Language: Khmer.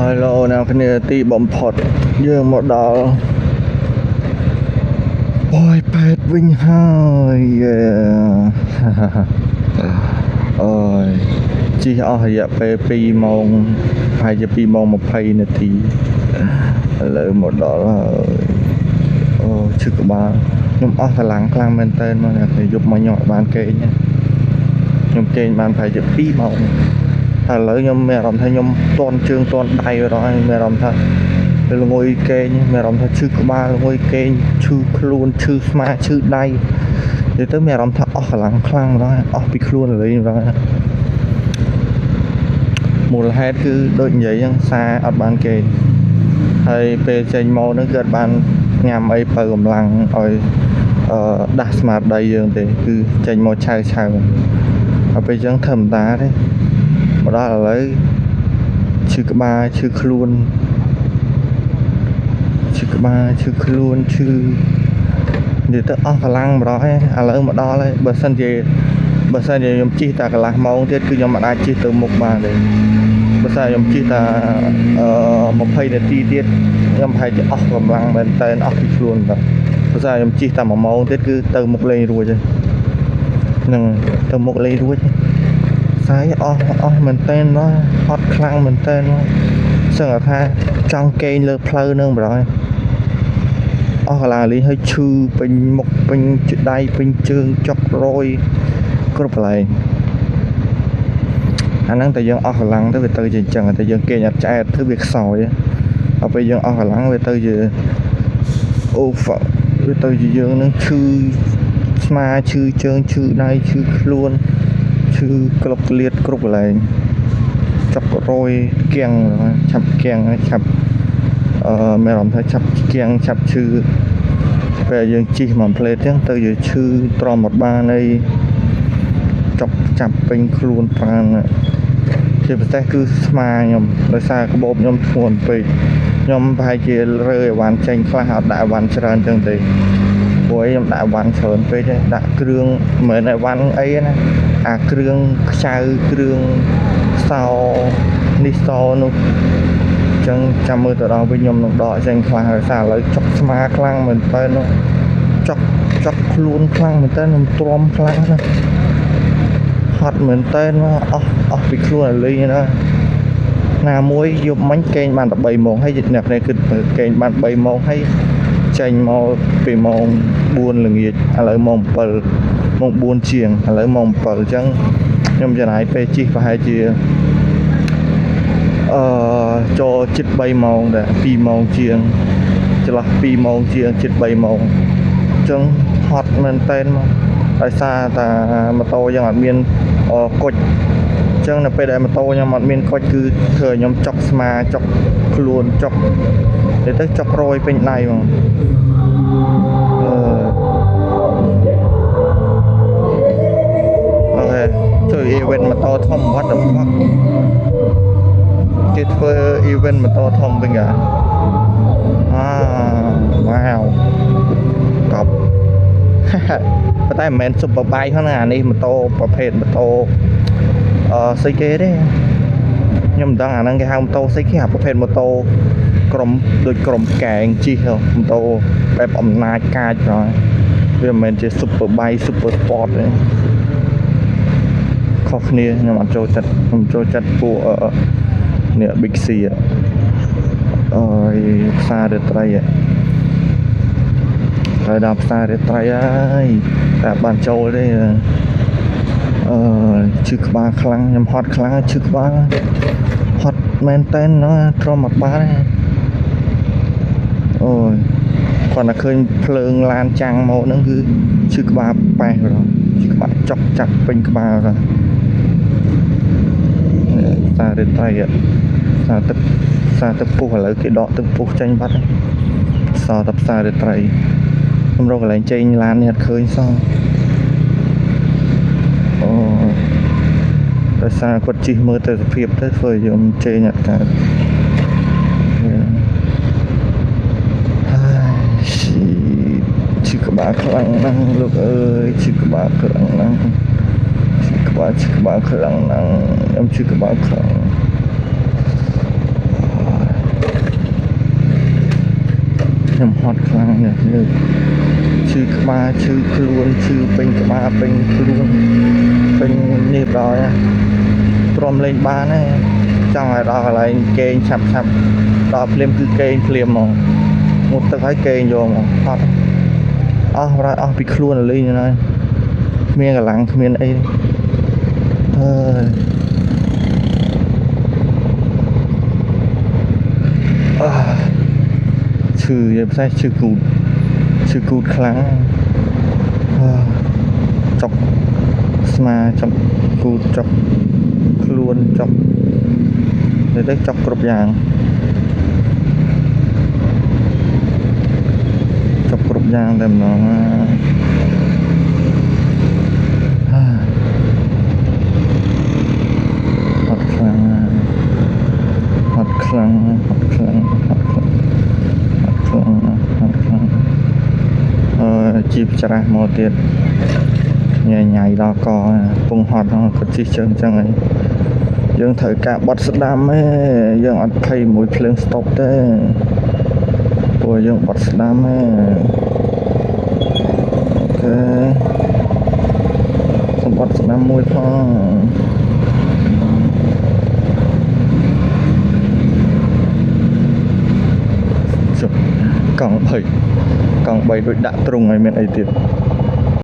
Hello អ្នកគ្នាទីបំផុតយើងមកដល់អូយពេទ្យវិញហើយអូយជិះអស់រយៈពេល2ម៉ោងប្រហែលជា2ម៉ោង20នាទីឥឡូវមកដល់ហើយអូឈឺក្បាលខ្ញុំអស់កម្លាំងខ្លាំងមែនតើមកអ្នកគ្នាយប់មកខ្ញុំអត់បានគេងខ្ញុំគេងបានប្រហែលជា2ម៉ោងឥឡូវខ្ញុំមានអារម្មណ៍ថាខ្ញុំតន់ជើងតន់ដៃរហូតមានអារម្មណ៍ថាល្ងុយគេងមានអារម្មណ៍ថាឈឺក្បាលល្ងុយគេងឈឺខ្លួនឈឺស្មាឈឺដៃនិយាយទៅមានអារម្មណ៍ថាអស់កម្លាំងខ្លាំងម្ដងអស់ពីខ្លួនលេងម្ដងមូលហេតុគឺដូចនិយាយហ្នឹងសារអត់បានគេងហើយពេលចេញមកហ្នឹងគឺអត់បានញ៉ាំអីបើកម្លាំងឲ្យដាស់ស្មារតីយើងទេគឺចេញមកឆៅហើយពេលអញ្ចឹងធម្មតាទេមកដល់ឥឡូវឈឺក្បាលឈឺខ្លួនឈឺក្បាលឈឺខ្លួនឈឺនិយាយទៅអស់កម្លាំងម្ដងហើយឥឡូវមកដល់ហើយបើសិនជាខ្ញុំជិះតែកន្លះម៉ោងទៀតគឺខ្ញុំមិនអាចជិះទៅមុខបានទេបើសិនខ្ញុំជិះតែ20នាទីទៀតខ្ញុំប្រហែលជាអស់កម្លាំងមែនតើអស់ពីខ្លួនបាទបើសិនខ្ញុំជិះតែ1ម៉ោងទៀតគឺទៅមុខលេងរួចហើយហ្នឹងទៅមុខលេងរួចសាយអស់មែនតើហត់ខ្លាំងមែនតើសឹងថាចង់កេងលើផ្លូវនឹងម្ដងអស់កន្លងលីហើយឈឺពេញមុខពេញដៃពេញជើងចុករយគ្រប់កន្លែងអាហ្នឹងតែយើងអស់កម្លាំងទៅវាទៅជាអញ្ចឹងតែយើងគេងអត់ឆ្អែតធ្វើវាខ្សោយដល់ពេលយើងអស់កម្លាំងវាទៅជាវាទៅជាយើងនឹងឈឺស្មាឈឺជើងឈឺដៃឈឺខ្លួនឈឺក្លុកក្លៀតគ្រប់កន្លែងចាប់រយគៀងឆាប់គៀងឆាប់មានអារម្មណ៍ថាឆាប់គៀងឆាប់ឈឺពេលយើងជិះមួយផ្លេតចឹងទៅជាឈឺទ្រាំអត់បានអីចាប់ពេញខ្លួនប្រាណជាពិសេសគឺស្មាខ្ញុំដោយសារក្បោបខ្ញុំធ្ងន់ពេកខ្ញុំប្រហែលជារើអីវ៉ាន់ចេញខ្លះអត់ដាក់អីវ៉ាន់ច្រើនចឹងទេព្រោះខ្ញុំដាក់អីវ៉ាន់ច្រើនពេកទេដាក់គ្រឿងមិនមែនអីវ៉ាន់អីណាអាគ្រឿងខ្ចៅគ្រឿងសោនេះសោនោះចឹងចាំមើលទៅដល់វិញខ្ញុំនឹងដកចេញខ្លះហើយសារឥឡូវចុកស្មាខ្លាំងមែនតើនោះចុកខ្លួនខ្លាំងមែនតើខ្ញុំទ្រាំខ្លាំងណាស់ហត់មែនតើអស់ពីខ្លួនលេងណាណាមួយយប់មិញគេងបានតែ3ម៉ោងហើយអ្នកនេះគឺគេងបាន3ម៉ោងហើយចេញមកពីម៉ោង4ល្ងាចឥឡូវម៉ោង7ម៉ោង4ជាងឥឡូវម៉ោង7អញ្ចឹងខ្ញុំចំណាយពេលជិះប្រហែលជាចូលជិត3ម៉ោងដែរ2ម៉ោងជាងចន្លោះ2ម៉ោងជាងជិត3ម៉ោងអញ្ចឹងហត់មែនតើមកដោយសារតែម៉ូតូយើងអត់មានគុជអញ្ចឹងនៅពេលដែលម៉ូតូខ្ញុំអត់មានគុជគឺធ្វើឲ្យខ្ញុំចុកស្មាចុកខ្លួនចុកទៅចុករយពេញដៃហ្មងអូខេជួយ event ម៉ូតូធំវត្តផកគេធ្វើ event ម៉ូតូធំវិញហ៎វ៉ាវកប់ប៉ុន្តែមិនមែន super bike ហ្នឹងអានេះម៉ូតូប្រភេទម៉ូតូស្អីគេទេខ្ញុំមិនដឹងអាហ្នឹងគេហៅម៉ូតូស្អីគេអាប្រភេទម៉ូតូដូចក្រុមកែងជិះម៉ូតូបែបអំណាចកាចហ្នឹងវាមិនមែនជា super bike super sport ទេខុសគ្នាខ្ញុំអត់ចូលចិត្តខ្ញុំចូលចិត្តពួកនេះ Big C ផ្សាររាត្រីហើយដល់ផ្សាររាត្រីហើយតែបានចូលទេឈឺក្បាលខ្លាំងខ្ញុំហត់ខ្លាំងឈឺក្បាលហត់មែនតើទ្រាំអត់បានអូយគាត់តែឃើញភ្លើងឡានចាំងមកហ្នឹងគឺឈឺក្បាលប៉ែសបងឈឺក្បាលចុកចាប់ពេញក្បាលហ្នឹងផ្សាររាត្រីសារទឹកពុះឥឡូវគេដកទឹកពុះចេញបាត់សល់តែផ្សាររាត្រីខ្ញុំរកកន្លែងចេញឡាននេះអត់ឃើញសោះដោយសារគាត់ជិះមើលទៅសភាពទៅធ្វើឲ្យខ្ញុំចេញអត់កើតឈឺក្បាលខ្លាំងណាស់លោកអើយឈឺក្បាលខ្លាំងណាស់ឈឺក្បាលខ្លាំងណាស់ខ្ញុំឈឺក្បាលខ្លាំង ខ្ញុំហត់ខ្លាំងនេះឈឺក្បាលឈឺខ្លួនឈឺពេញក្បាលពេញខ្លួនពេញនេះដល់ព្រមលេងបានទេចង់ឲ្យដល់កន្លែងគេងឆាប់ដល់ភ្លាមគឺគេងភ្លាមហ្មងមុតទឹកឲ្យគេងយកហ្មងហត់អស់ពីខ្លួនលេងហ្នឹងគ្មានកម្លាំងគ្មានអីអើយឈឺនិយាយផ្សេងឈឺគូតខ្លាំងចុកស្មាចុកគូតចុកខ្លួនចុកទៅចុកគ្រប់យ៉ាងចុកគ្រប់យ៉ាងតែម្ដងហត់ខ្លាំងជីបច្រាស់មកទៀតញ៉ៃដល់កពងហត់គាត់ជិះជើងចឹងហើយយើងត្រូវការបត់ស្ដាំទេយើងអត់ភ័យមួយភ្លើងស្តុបទេព្រោះយើងបត់ស្ដាំទេអូខេសូមបត់ស្ដាំមួយផងចុះកង់3ដូចដាក់ទ្រុងហើយមានអីទៀត